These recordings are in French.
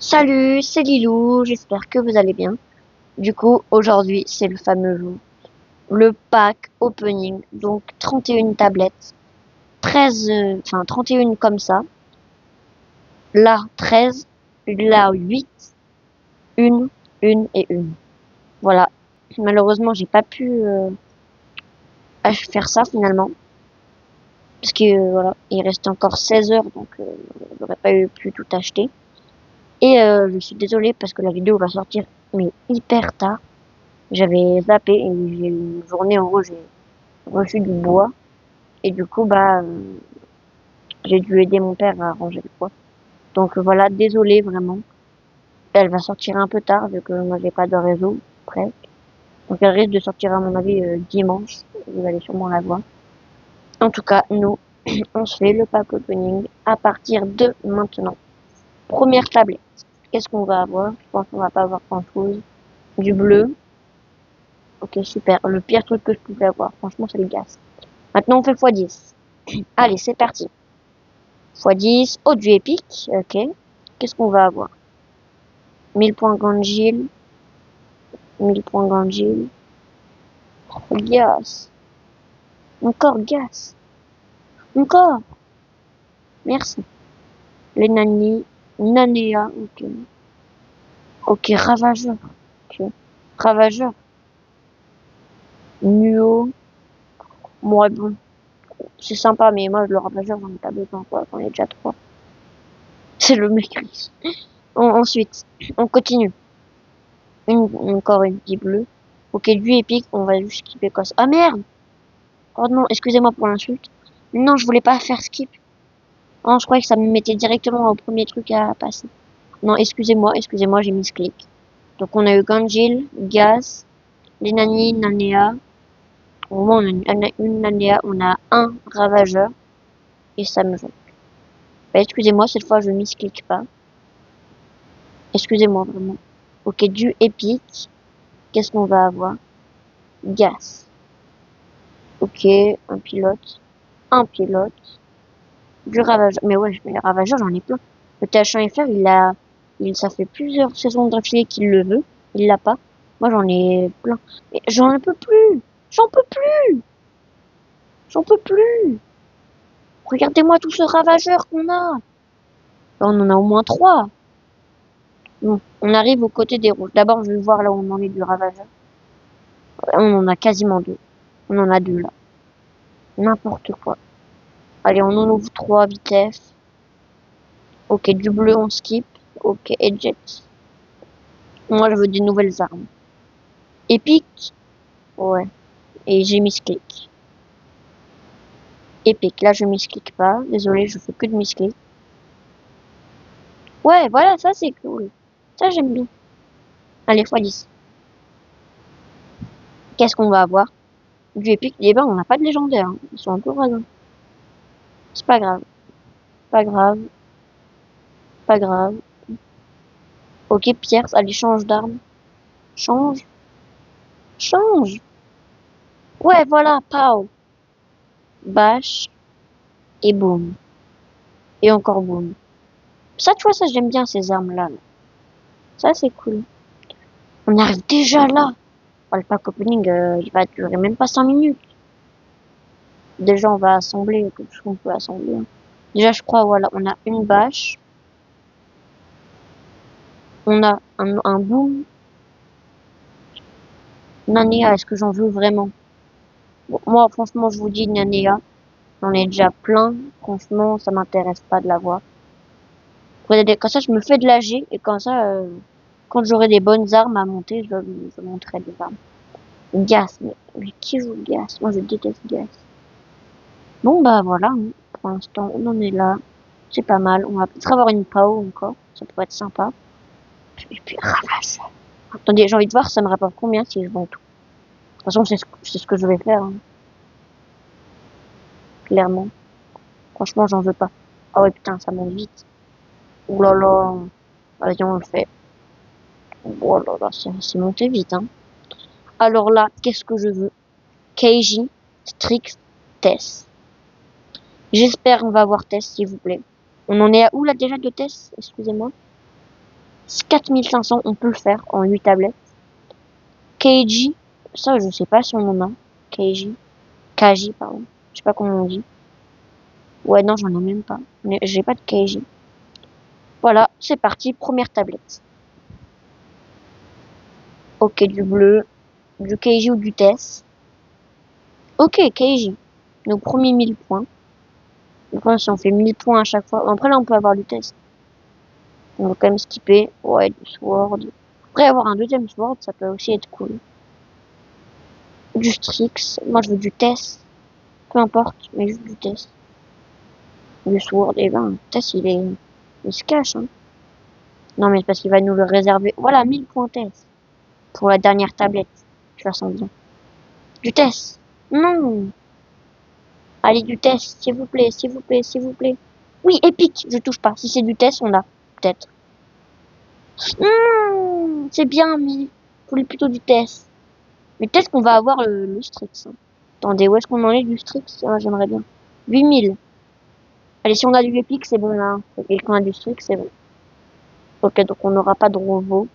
Salut, c'est Lilou, j'espère que vous allez bien. Du coup, aujourd'hui, c'est le fameux jour. Le pack opening, donc 31 tablettes, 13, 31 comme ça. Là, 13, là, 8, une, une et une. Voilà. Malheureusement, j'ai pas pu faire ça finalement. Parce que voilà, il reste encore 16 heures, donc j'aurais pas pu tout acheter. Et je suis désolée parce que la vidéo va sortir mais hyper tard. J'avais zappé et j'ai une journée en gros j'ai reçu du bois et du coup j'ai dû aider mon père à ranger le bois. Donc voilà, désolé vraiment. Elle va sortir un peu tard vu que moi j'ai pas de réseau presque. Donc elle risque de sortir à mon avis dimanche. Vous allez sûrement la voir. En tout cas, nous on se fait le pack opening à partir de maintenant. Première tablette. Qu'est-ce qu'on va avoir? Je pense qu'on va pas avoir grand chose. Du bleu. Ok, super. Le pire truc que je pouvais avoir, franchement, c'est le gaz. Maintenant, on fait x10. Allez, c'est parti. x10. Oh, du épique. Ok. Qu'est-ce qu'on va avoir? 1000 points Gangil. 1000 points Gangil. Oh, gaz. Encore gaz. Encore. Merci. Les nani. Nanea. Ok. Ok, ravageur. Ok. Ravageur. Nuo. Moi, bon. C'est sympa, mais moi, le ravageur, j'en ai pas besoin, quoi. J'en ai déjà trois. C'est le mec riche. Ensuite, on continue. Encore une petite bleue. Ok, du épique, on va juste skipper quoi ça. Ah merde! Oh non, excusez-moi pour l'insulte. Non, je voulais pas faire skip. Non, je croyais que ça me mettait directement au premier truc à passer. Non, excusez-moi, j'ai mis ce clic. Donc on a eu Ganjil, Gas, Lenani, Nanea. Au moins on a une Nanea, on a un Ravageur et Samjon. Bah, excusez-moi, cette fois je misclique pas. Excusez-moi vraiment. Ok, du épique. Qu'est-ce qu'on va avoir? Gas. Ok, un pilote. Un pilote. Du ravageur. Mais ouais, mais le ravageur, j'en ai plein. Le TH1FR, ça fait plusieurs saisons d'affilée qu'il le veut. Il l'a pas. Moi, j'en ai plein. Mais j'en peux plus. J'en peux plus. J'en peux plus. Regardez-moi tout ce ravageur qu'on a. On en a au moins trois. Bon, on arrive aux côtés des rouges. D'abord, je vais voir là où on en est du ravageur. On en a quasiment deux. On en a deux là. N'importe quoi. Allez, on en ouvre trois vitesse. Ok, du bleu, on skip. Ok, et jet. Moi, je veux des nouvelles armes. Épique. Ouais. Et j'ai misclick. Épique. Là, je misclick pas. Désolé, je fais que de misclick. Ouais, voilà, ça c'est cool. Ça, j'aime bien. Allez, x10. Qu'est-ce qu'on va avoir? Du épique. Eh ben, on n'a pas de légendaire. Hein. Ils sont un peu rares. C'est pas grave. Pas grave. Pas grave. Ok, Pierre, allez, change d'arme. Change. Change. Ouais, voilà, pow. Bash. Et boum. Et encore boum. Ça, tu vois, ça, j'aime bien ces armes-là. Ça, c'est cool. On arrive déjà là. Oh, le pack opening, il va durer même pas 5 minutes. Déjà, on va assembler tout ce qu'on peut assembler. Hein. Déjà, je crois, voilà, on a une bâche. On a un boom. Nanea, est-ce que j'en veux vraiment? Bon, moi, franchement, je vous dis Nanea. J'en ai déjà plein. Franchement, ça m'intéresse pas de l'avoir. Comme ça, je me fais de l'AG. Et comme ça, quand j'aurai des bonnes armes à monter, je monterai des armes. Gas, mais qui joue Gas? Moi, je déteste Gas. Bon, bah voilà. Hein. Pour l'instant, on en est là. C'est pas mal. On va peut-être avoir une PAO encore. Ça pourrait être sympa. Et puis, ravage. Attendez, j'ai envie de voir ça me rapporte combien si je vends tout. De toute façon, c'est ce que je vais faire. Hein. Clairement. Franchement, j'en veux pas. Ah ouais, putain, ça monte vite. Ouh là là. Vas-y, on le fait. Oh là là, c'est monté vite. Hein. Alors là, qu'est-ce que je veux? Keiji, Strix, Tess. J'espère on va avoir Tess, s'il vous plaît. On en est à où là déjà de Tess? Excusez-moi. 4500, on peut le faire en 8 tablettes. Keiji, ça je sais pas si on en a. Keiji, Kaji, pardon. Je sais pas comment on dit. Ouais, non, j'en ai même pas. Mais j'ai pas de Keiji. Voilà, c'est parti, première tablette. Ok, du bleu, du Keiji ou du Tess. Ok, Keiji. Nos premiers 1000 points. Donc là, si on fait 1000 points à chaque fois. Après, là, on peut avoir du Tess. On va quand même skipper. Ouais, du Sword. Après, avoir un deuxième Sword, ça peut aussi être cool. Du Strix. Moi, je veux du Tess. Peu importe, mais juste du Tess. Du Sword, et ben, Tess, il se cache, hein. Non, mais c'est parce qu'il va nous le réserver. Voilà, 1000 points Tess. Pour la dernière tablette. Je la sens bien. Du Tess. Non. Allez, du test, s'il vous plaît, s'il vous plaît, s'il vous plaît. Oui, épique, je touche pas. Si c'est du test, on a. Peut-être. C'est bien, mais il voulait plutôt du test. Mais peut-être qu'on va avoir le Strix, hein. Attendez, où est-ce qu'on en est du Strix? Ah, j'aimerais bien. 8000. Allez, si on a du épique, c'est bon, là. Et qu'on a du Strix, c'est bon. Ok, donc on n'aura pas de Rovo.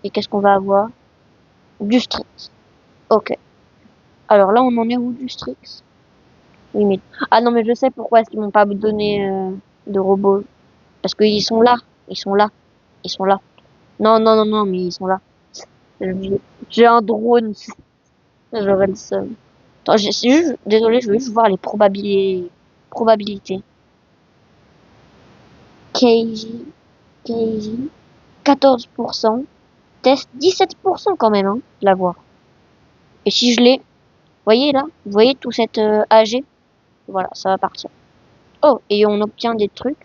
Et qu'est-ce qu'on va avoir? Du Strix. Ok. Alors là, on en est où du Strix? 8000. Ah non, mais je sais pourquoi est-ce qu'ils m'ont pas donné de robots. Parce qu'ils sont là. Ils sont là. Ils sont là. Non, non, non, non, mais ils sont là. J'ai un drone. J'aurais le seum. Attends, c'est juste, désolé, je veux juste voir les probabilités. KJ, KJ, 14%. Test, 17% quand même, hein, de l'avoir. Et si je l'ai, voyez là, vous voyez tout cette AG? Voilà, ça va partir. Oh, et on obtient des trucs.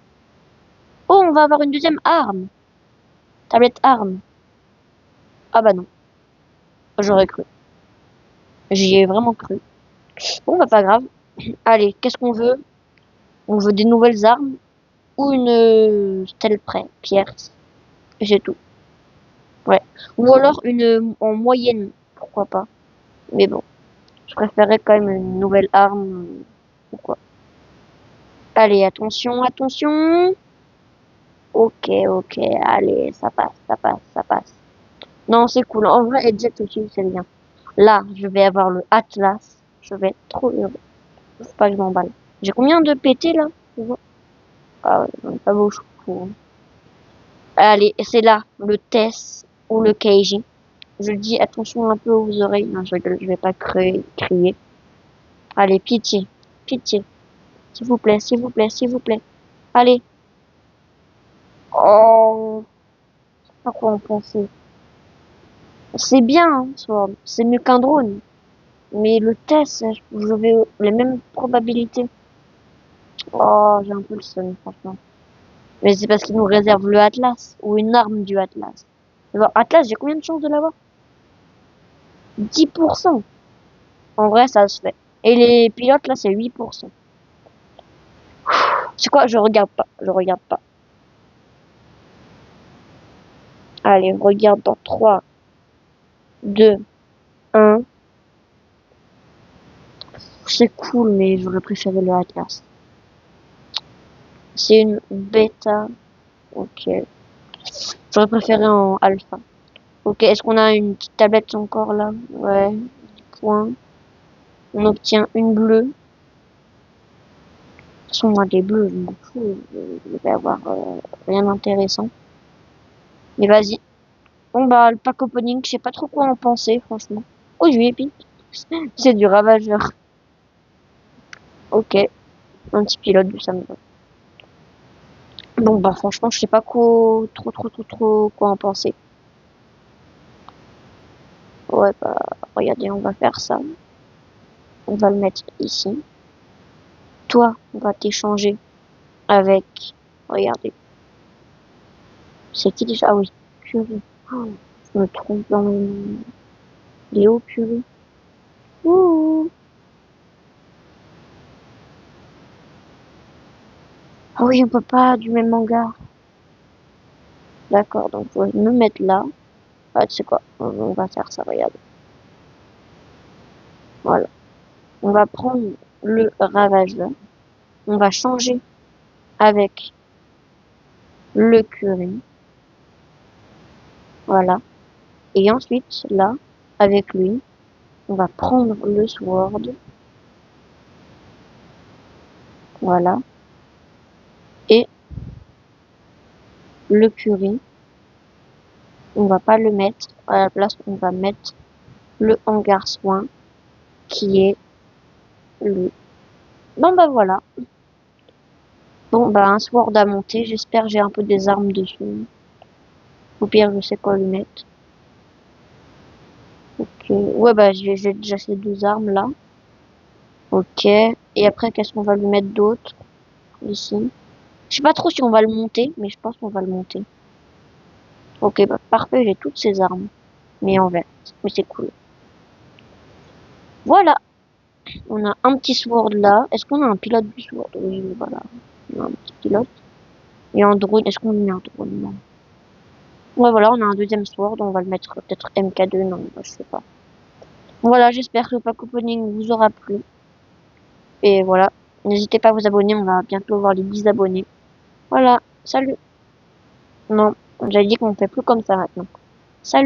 Oh, on va avoir une deuxième arme. Tablette arme. Ah bah non, j'aurais cru. J'y ai vraiment cru. Bon, bah pas grave. Allez, qu'est-ce qu'on veut? On veut des nouvelles armes ou une stèle près, pierre. Et c'est tout. Ouais. Ou alors une en moyenne, pourquoi pas. Mais bon, je préférerais quand même une nouvelle arme. Pourquoi? Allez, attention, attention. Ok, ok, allez, ça passe, ça passe, ça passe. Non, c'est cool. En vrai, Edget aussi, c'est bien. Là, je vais avoir le Atlas. Je vais être trop heureux. Faut pas que je m'emballe. J'ai combien de PT là? Ah ouais, j'en ai pas beaucoup. Allez, c'est là, le Tess ou le Keiji. Je dis attention un peu aux oreilles. Non, je rigole, je vais pas crier. Allez, pitié, pitié. S'il vous plaît, s'il vous plaît, s'il vous plaît. Allez. Oh, je sais pas quoi en penser. C'est bien, hein, Sword. C'est mieux qu'un drone. Mais le test, je vais les mêmes probabilités. Oh, j'ai un peu le seum, franchement. Mais c'est parce qu'il nous réserve le Atlas ou une arme du Atlas. Alors, Atlas, j'ai combien de chances de l'avoir? 10%. En vrai, ça se fait. Et les pilotes, là, c'est 8%. C'est quoi? Je regarde pas. Je regarde pas. Allez, on regarde dans 3, 2, 1. C'est cool, mais j'aurais préféré le Atlas. C'est une bêta. Ok. J'aurais préféré en alpha. Ok, est-ce qu'on a une petite tablette encore là? Ouais. 10 points. On obtient une bleue. De toute façon, moi, des bleus, je m'en fous. Je vais avoir rien d'intéressant. Mais vas-y. Bon, bah, le pack opening, je sais pas trop quoi en penser, franchement. Oh, du épique. C'est du ravageur. Ok. Un petit pilote du Samsung. Bon, bah, franchement, je sais pas trop quoi en penser. Ouais, bah, regardez, on va faire ça. On va le mettre ici. Toi, on va t'échanger avec, regardez, c'est qui déjà? Ah oui, purée. Oh, je me trompe dans le nom. Léo Purée. Ouh. Ah oui, on peut pas du même manga. D'accord, donc faut me mettre là. Ah, tu sais quoi, on va faire ça, regarde. Voilà. On va prendre le ravageur. On va changer avec le curé. Voilà. Et ensuite, là, avec lui, on va prendre le sword. Voilà. Et le curry, on va pas le mettre. À la place, on va mettre le hangar soin qui est le... Bon bah voilà. Bon bah un sword à monter. J'espère que j'ai un peu des armes dessus. Au pire, je sais quoi lui mettre. Ok. Ouais bah j'ai déjà ces deux armes là. Ok. Et après, qu'est-ce qu'on va lui mettre d'autre ici? Je sais pas trop si on va le monter, mais je pense qu'on va le monter. Ok, bah parfait, j'ai toutes ces armes. Mais en vert. Mais c'est cool. Voilà. On a un petit sword là. Est-ce qu'on a un pilote du sword? Oui, voilà. On a un petit pilote. Et un drone. Est-ce qu'on a un drone? Non. Ouais, voilà, on a un deuxième sword. On va le mettre peut-être MK2. Non, bah, je sais pas. Voilà, j'espère que le pack opening vous aura plu. Et voilà. N'hésitez pas à vous abonner. On va bientôt voir les 10 abonnés. Voilà. Salut. Non, j'avais dit qu'on fait plus comme ça maintenant. Salut.